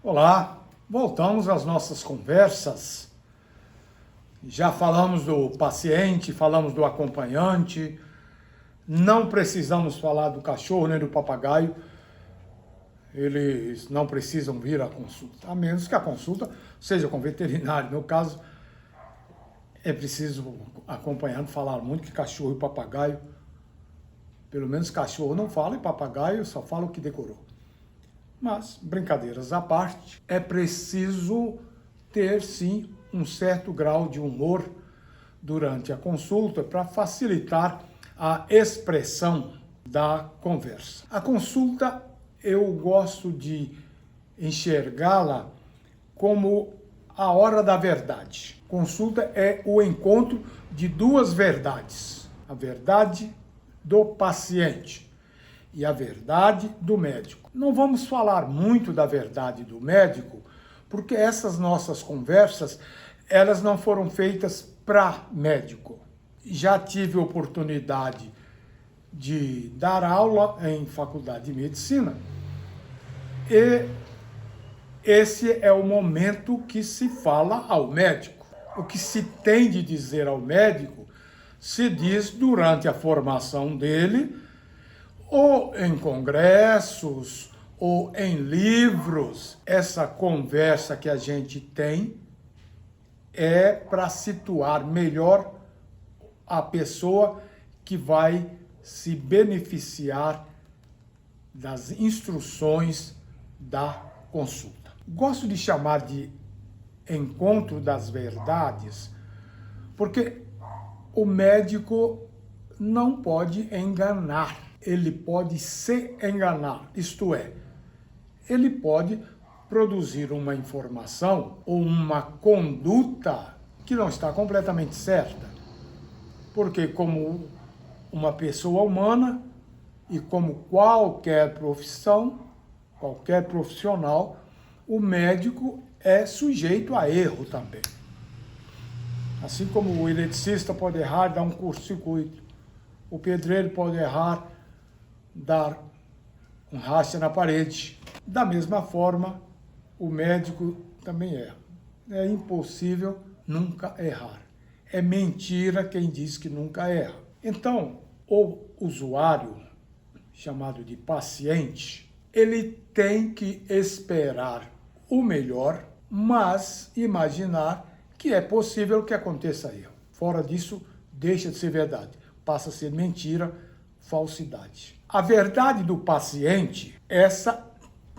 Olá, voltamos às nossas conversas. Já falamos do paciente, falamos do acompanhante, não precisamos falar do cachorro nem do papagaio, eles não precisam vir à consulta, a menos que a consulta seja com veterinário. No caso, é preciso acompanhante falar muito que cachorro e papagaio, pelo menos cachorro não fala e papagaio só fala o que decorou. Mas, brincadeiras à parte, é preciso ter, sim, um certo grau de humor durante a consulta para facilitar a expressão da conversa. A consulta, eu gosto de enxergá-la como a hora da verdade. Consulta é o encontro de duas verdades. A verdade do paciente e a verdade do médico. Não vamos falar muito da verdade do médico, porque essas nossas conversas, elas não foram feitas para médico. Já tive oportunidade de dar aula em faculdade de medicina e esse é o momento que se fala ao médico. O que se tem de dizer ao médico se diz durante a formação dele, ou em congressos, ou em livros. Essa conversa que a gente tem é para situar melhor a pessoa que vai se beneficiar das instruções da consulta. Gosto de chamar de encontro das verdades, porque o médico não pode enganar. Ele pode se enganar, isto é, ele pode produzir uma informação ou uma conduta que não está completamente certa. Porque como uma pessoa humana e como qualquer profissão, qualquer profissional, o médico é sujeito a erro também. Assim como o eletricista pode errar, dar um curto-circuito, o pedreiro pode errar, dar um racha na parede. Da mesma forma, o médico também erra. É impossível nunca errar. É mentira quem diz que nunca erra. Então, o usuário, chamado de paciente, ele tem que esperar o melhor, mas imaginar que é possível que aconteça erro. Fora disso, deixa de ser verdade, passa a ser mentira, falsidade. A verdade do paciente, essa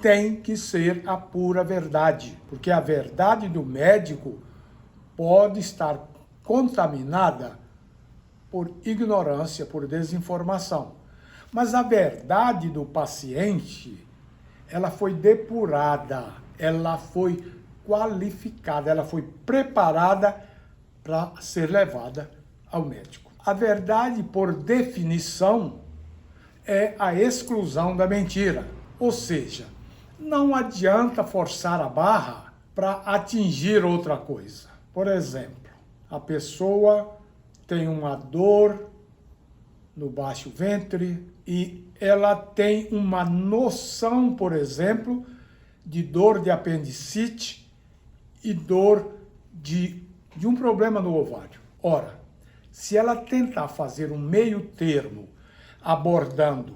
tem que ser a pura verdade, porque a verdade do médico pode estar contaminada por ignorância, por desinformação. Mas a verdade do paciente, ela foi depurada, ela foi qualificada, ela foi preparada para ser levada ao médico. A verdade, por definição, é a exclusão da mentira. Ou seja, não adianta forçar a barra para atingir outra coisa. Por exemplo, a pessoa tem uma dor no baixo ventre e ela tem uma noção, por exemplo, de dor de apendicite e dor de um problema no ovário. Ora, se ela tentar fazer um meio termo abordando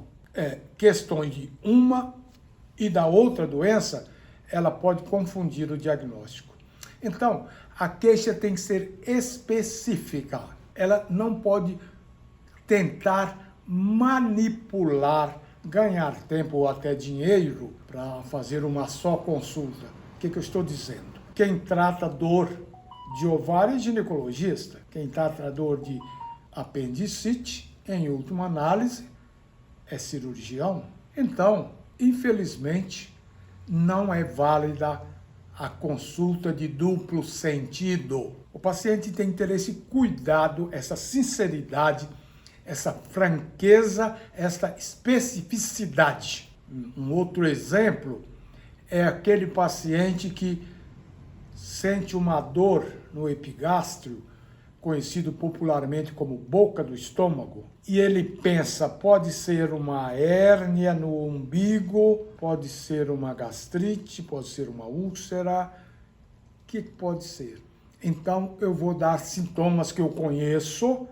questões de uma e da outra doença, ela pode confundir o diagnóstico. Então, a queixa tem que ser específica. Ela não pode tentar manipular, ganhar tempo ou até dinheiro para fazer uma só consulta. O que eu estou dizendo? Quem trata dor de ovário é ginecologista. Quem trata dor de apendicite, em última análise, é cirurgião. Então, infelizmente, não é válida a consulta de duplo sentido. O paciente tem que ter esse cuidado, essa sinceridade, essa franqueza, essa especificidade. Um outro exemplo é aquele paciente que sente uma dor no epigástrio conhecido popularmente como boca do estômago, e ele pensa, pode ser uma hérnia no umbigo, pode ser uma gastrite, pode ser uma úlcera, o que pode ser? Então eu vou dar sintomas que eu conheço,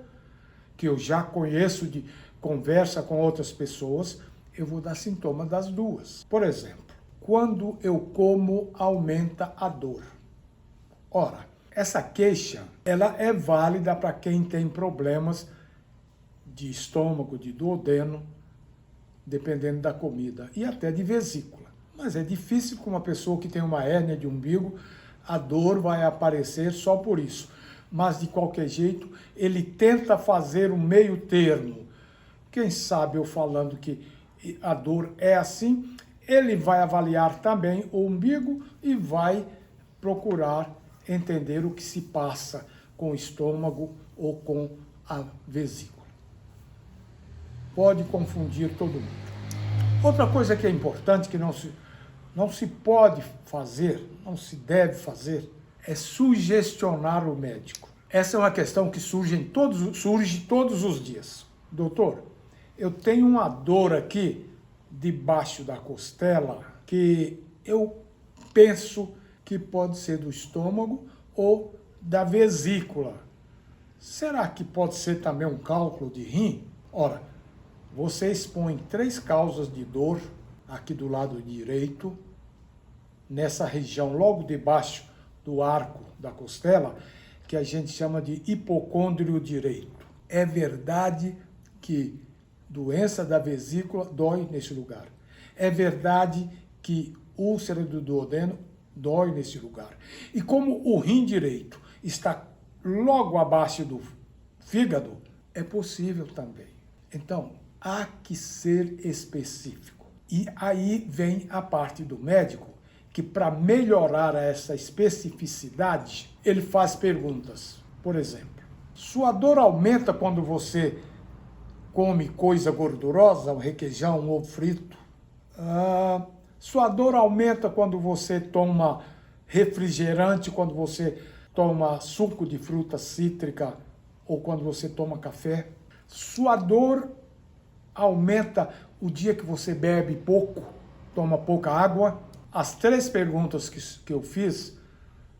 que eu já conheço de conversa com outras pessoas, eu vou dar sintomas das duas. Por exemplo, quando eu como, aumenta a dor. Ora, essa queixa, ela é válida para quem tem problemas de estômago, de duodeno, dependendo da comida, e até de vesícula. Mas é difícil com uma pessoa que tem uma hérnia de umbigo, a dor vai aparecer só por isso. Mas, de qualquer jeito, ele tenta fazer um meio termo. Quem sabe eu falando que a dor é assim, ele vai avaliar também o umbigo e vai procurar entender o que se passa com o estômago ou com a vesícula. Pode confundir todo mundo. Outra coisa que é importante, que não se pode fazer, não se deve fazer, é sugestionar o médico. Essa é uma questão que surge todos os dias. Doutor, eu tenho uma dor aqui debaixo da costela que eu penso que pode ser do estômago ou da vesícula. Será que pode ser também um cálculo de rim? Ora, você expõe 3 causas de dor aqui do lado direito, nessa região logo debaixo do arco da costela, que a gente chama de hipocôndrio direito. É verdade que doença da vesícula dói nesse lugar. É verdade que úlcera do duodeno dói nesse lugar. E como o rim direito está logo abaixo do fígado, é possível também. Então, há que ser específico. E aí vem a parte do médico, que para melhorar essa especificidade, ele faz perguntas. Por exemplo, sua dor aumenta quando você come coisa gordurosa, um requeijão, um ovo frito? Sua dor aumenta quando você toma refrigerante, quando você toma suco de fruta cítrica ou quando você toma café? Sua dor aumenta o dia que você bebe pouco, toma pouca água? As 3 perguntas que eu fiz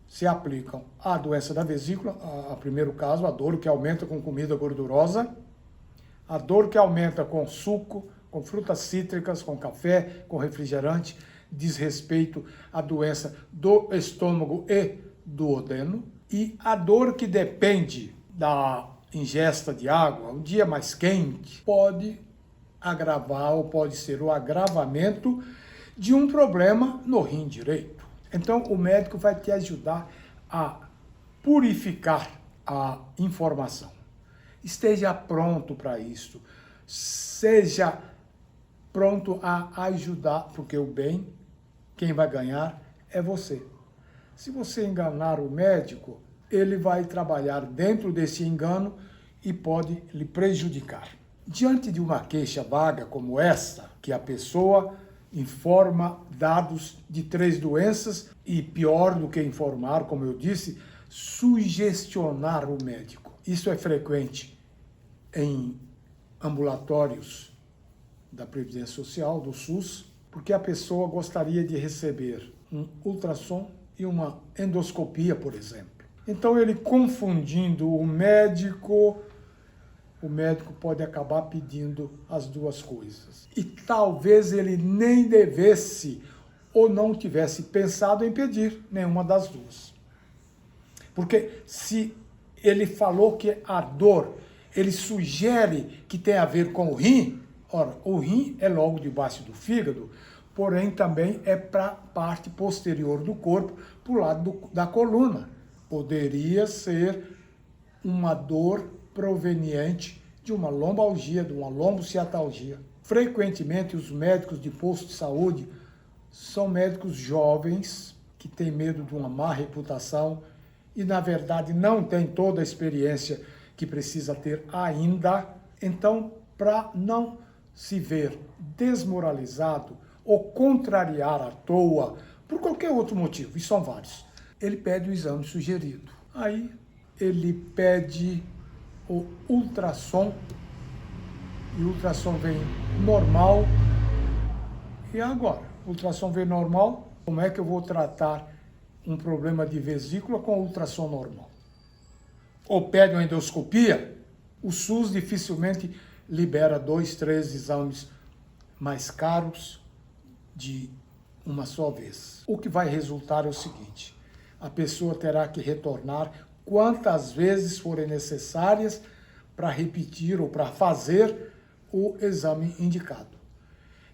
se aplicam à doença da vesícula, a primeiro caso, a dor que aumenta com comida gordurosa, a dor que aumenta com suco, com frutas cítricas, com café, com refrigerante, diz respeito à doença do estômago e do duodeno, e a dor que depende da ingesta de água, um dia mais quente, pode agravar ou pode ser o agravamento de um problema no rim direito. Então, o médico vai te ajudar a purificar a informação. Esteja pronto para isso. Seja pronto a ajudar, porque o bem, quem vai ganhar é você. Se você enganar o médico, ele vai trabalhar dentro desse engano e pode lhe prejudicar. Diante de uma queixa vaga como essa, que a pessoa informa dados de 3 doenças e, pior do que informar, como eu disse, sugestionar o médico. Isso é frequente em ambulatórios da Previdência Social, do SUS, porque a pessoa gostaria de receber um ultrassom e uma endoscopia, por exemplo. Então, ele confundindo o médico pode acabar pedindo as 2 coisas. E talvez ele nem devesse ou não tivesse pensado em pedir nenhuma das 2. Porque se ele falou que a dor, ele sugere que tem a ver com o rim, ora, o rim é logo debaixo do fígado, porém também é para a parte posterior do corpo, para o lado da coluna. Poderia ser uma dor proveniente de uma lombalgia, de uma lombociatalgia. Frequentemente, os médicos de posto de saúde são médicos jovens que têm medo de uma má reputação e, na verdade, não têm toda a experiência que precisa ter ainda. Então, para não se ver desmoralizado ou contrariar à toa, por qualquer outro motivo, e são vários, ele pede o exame sugerido. Aí ele pede o ultrassom, e o ultrassom vem normal. E agora? O ultrassom vem normal, como é que eu vou tratar um problema de vesícula com ultrassom normal? Ou pede uma endoscopia? O SUS dificilmente libera 2, 3 exames mais caros de uma só vez. O que vai resultar é o seguinte: a pessoa terá que retornar quantas vezes forem necessárias para repetir ou para fazer o exame indicado.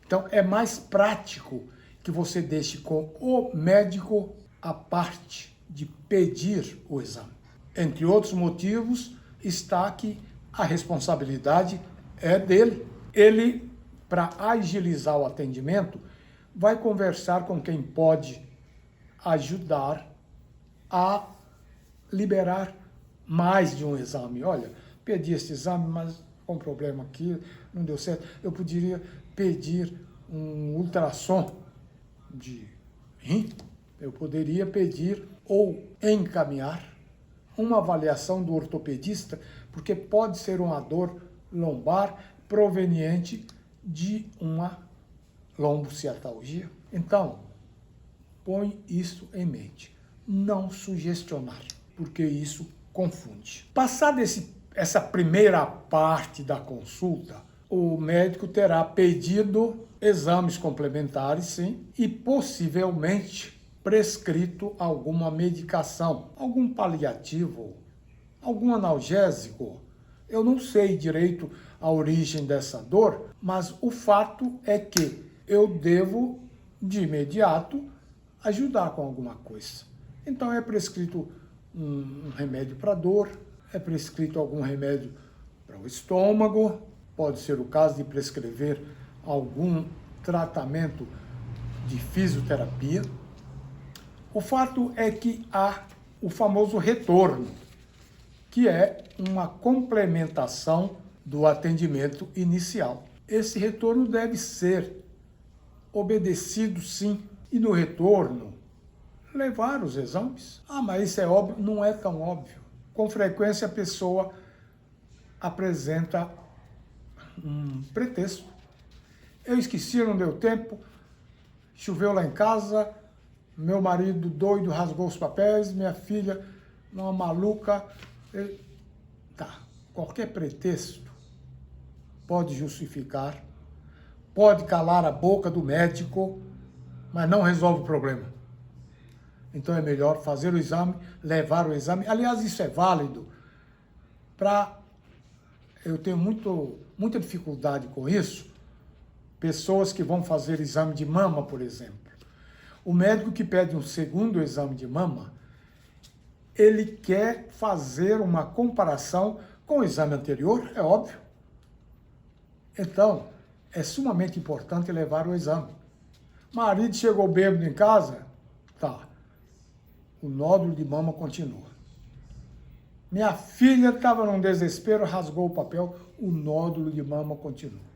Então, é mais prático que você deixe com o médico a parte de pedir o exame. Entre outros motivos, está que a responsabilidade é dele. Ele, para agilizar o atendimento, vai conversar com quem pode ajudar a liberar mais de um exame. Olha, pedi este exame, mas com problema aqui, não deu certo. Eu poderia pedir um ultrassom de rim, eu poderia pedir ou encaminhar uma avaliação do ortopedista, porque pode ser uma dor lombar proveniente de uma lombociatalgia. Então, põe isso em mente. Não sugestionar, porque isso confunde. Passada essa primeira parte da consulta, o médico terá pedido exames complementares, sim, e possivelmente prescrito alguma medicação, algum paliativo, algum analgésico. Eu não sei direito a origem dessa dor, mas o fato é que eu devo, de imediato, ajudar com alguma coisa. Então é prescrito um remédio para dor, é prescrito algum remédio para o estômago, pode ser o caso de prescrever algum tratamento de fisioterapia. O fato é que há o famoso retorno, que é uma complementação do atendimento inicial. Esse retorno deve ser obedecido, sim, e no retorno levar os exames. Ah, mas isso é óbvio? Não é tão óbvio. Com frequência a pessoa apresenta um pretexto. Eu esqueci, não deu tempo, choveu lá em casa, meu marido doido rasgou os papéis, minha filha, uma maluca. Tá, qualquer pretexto pode justificar, pode calar a boca do médico, mas não resolve o problema. Então é melhor fazer o exame, levar o exame. Aliás, isso é válido para... Eu tenho muita dificuldade com isso. Pessoas que vão fazer exame de mama, por exemplo. O médico que pede um segundo exame de mama, ele quer fazer uma comparação com o exame anterior, é óbvio. Então, é sumamente importante levar o exame. Marido chegou bêbado em casa, tá. O nódulo de mama continua. Minha filha estava num desespero, rasgou o papel, o nódulo de mama continua.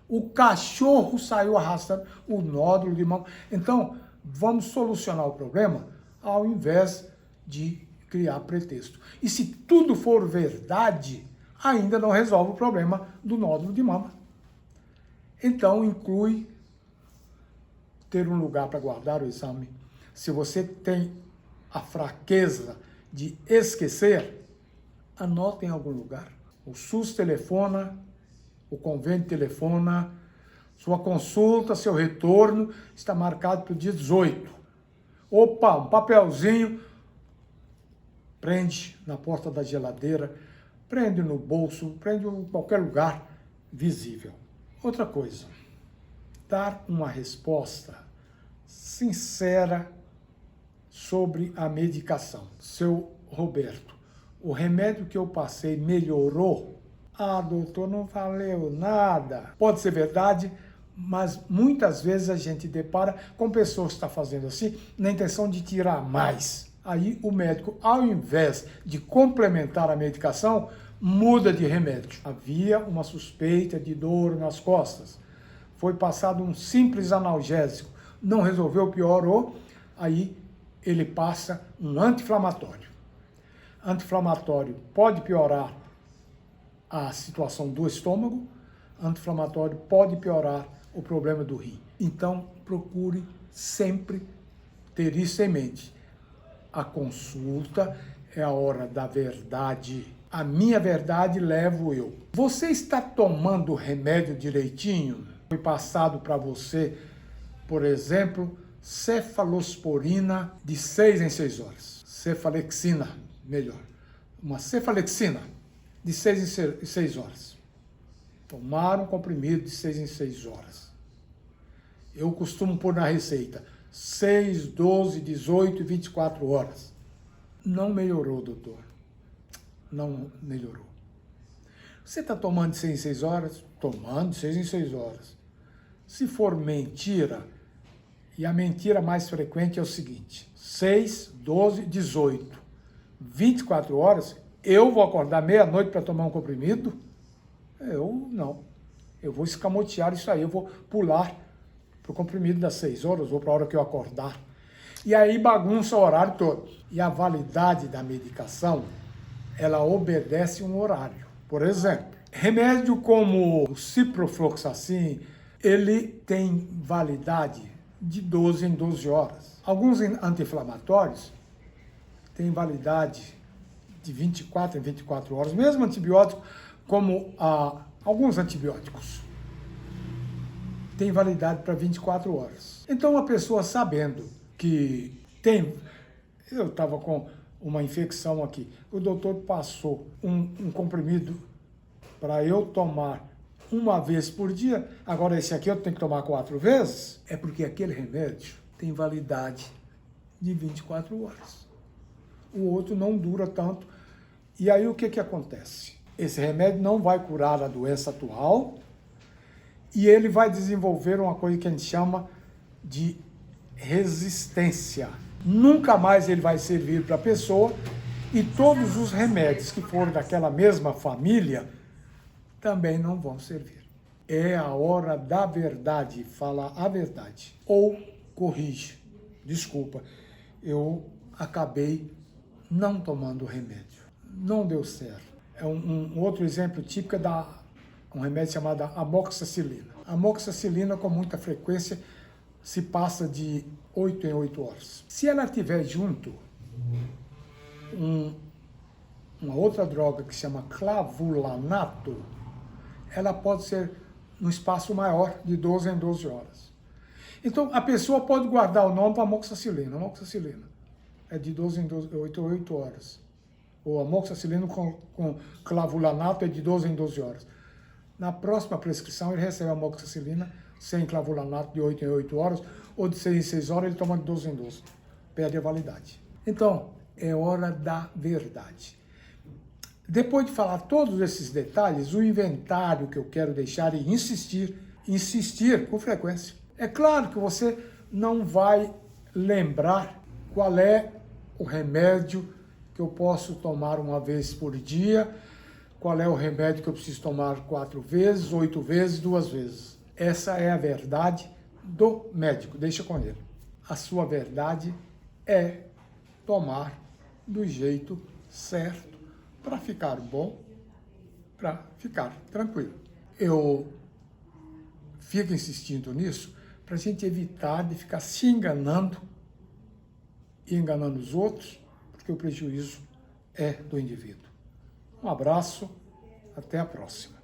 O cachorro saiu arrastando o nódulo de mama. Então, vamos solucionar o problema ao invés de criar pretexto. E se tudo for verdade, ainda não resolve o problema do nódulo de mama. Então, inclui ter um lugar para guardar o exame. Se você tem a fraqueza de esquecer, anote em algum lugar. O SUS telefona, o convênio telefona, sua consulta, seu retorno está marcado para o dia 18. Opa, um papelzinho, prende na porta da geladeira, prende no bolso, prende em qualquer lugar visível. Outra coisa, dar uma resposta sincera sobre a medicação. Seu Roberto, o remédio que eu passei melhorou? Ah, doutor, não valeu nada. Pode ser verdade, mas muitas vezes a gente depara com pessoas que estão fazendo assim na intenção de tirar mais. Aí o médico, ao invés de complementar a medicação, muda de remédio. Havia uma suspeita de dor nas costas. Foi passado um simples analgésico. Não resolveu, piorou. Aí ele passa um anti-inflamatório. Anti-inflamatório pode piorar a situação do estômago, anti-inflamatório pode piorar o problema do rim. Então, procure sempre ter isso em mente. A consulta é a hora da verdade. A minha verdade levo eu. Você está tomando o remédio direitinho? Foi passado para você, por exemplo, cefalosporina de 6 em 6 horas. Cefalexina, melhor. Uma cefalexina de 6 em 6 horas. Tomar um comprimido de 6 em 6 horas. Eu costumo pôr na receita 6, 12, 18 e 24 horas. Não melhorou, doutor. Não melhorou. Você está tomando de 6 em 6 horas? Tomando de 6 em 6 horas. Se for mentira, e a mentira mais frequente é o seguinte: 6, 12, 18, 24 horas, eu vou acordar meia-noite para tomar um comprimido? Eu não. Eu vou escamotear isso aí, eu vou pular para o comprimido das 6 horas, ou para a hora que eu acordar. E aí bagunça o horário todo. E a validade da medicação, ela obedece um horário. Por exemplo, remédio como o ciprofloxacin, ele tem validade de 12 em 12 horas. Alguns anti-inflamatórios têm validade de 24 em 24 horas. Mesmo antibiótico, como alguns antibióticos, tem validade para 24 horas. Então, uma pessoa sabendo que tem... Eu estava com uma infecção aqui. O doutor passou um comprimido para eu tomar uma vez por dia. Agora, esse aqui eu tenho que tomar 4 vezes. É porque aquele remédio tem validade de 24 horas. O outro não dura tanto. E aí, o que acontece? Esse remédio não vai curar a doença atual e ele vai desenvolver uma coisa que a gente chama de resistência. Nunca mais ele vai servir para a pessoa e todos os remédios que forem daquela mesma família também não vão servir. É a hora da verdade, falar a verdade. Ou corrige. Desculpa, eu acabei não tomando o remédio. Não deu certo. É um outro exemplo típico um remédio chamado amoxicilina. A amoxicilina, com muita frequência, se passa de 8 em 8 horas. Se ela tiver junto uma outra droga que se chama clavulanato, ela pode ser num espaço maior, de 12 em 12 horas. Então, a pessoa pode guardar o nome para amoxicilina. Amoxicilina é de 12 em 8 horas. Ou amoxicilina com clavulanato é de 12 em 12 horas. Na próxima prescrição, ele recebe a amoxicilina sem clavulanato de 8 em 8 horas, ou de 6 em 6 horas, ele toma de 12 em 12. Perde a validade. Então, é hora da verdade. Depois de falar todos esses detalhes, o inventário que eu quero deixar e insistir com frequência. É claro que você não vai lembrar qual é o remédio que eu posso tomar uma vez por dia, qual é o remédio que eu preciso tomar 4 vezes, 8 vezes, 2 vezes. Essa é a verdade do médico, deixa com ele. A sua verdade é tomar do jeito certo para ficar bom, para ficar tranquilo. Eu fico insistindo nisso para a gente evitar de ficar se enganando e enganando os outros, porque o prejuízo é do indivíduo. Um abraço, até a próxima.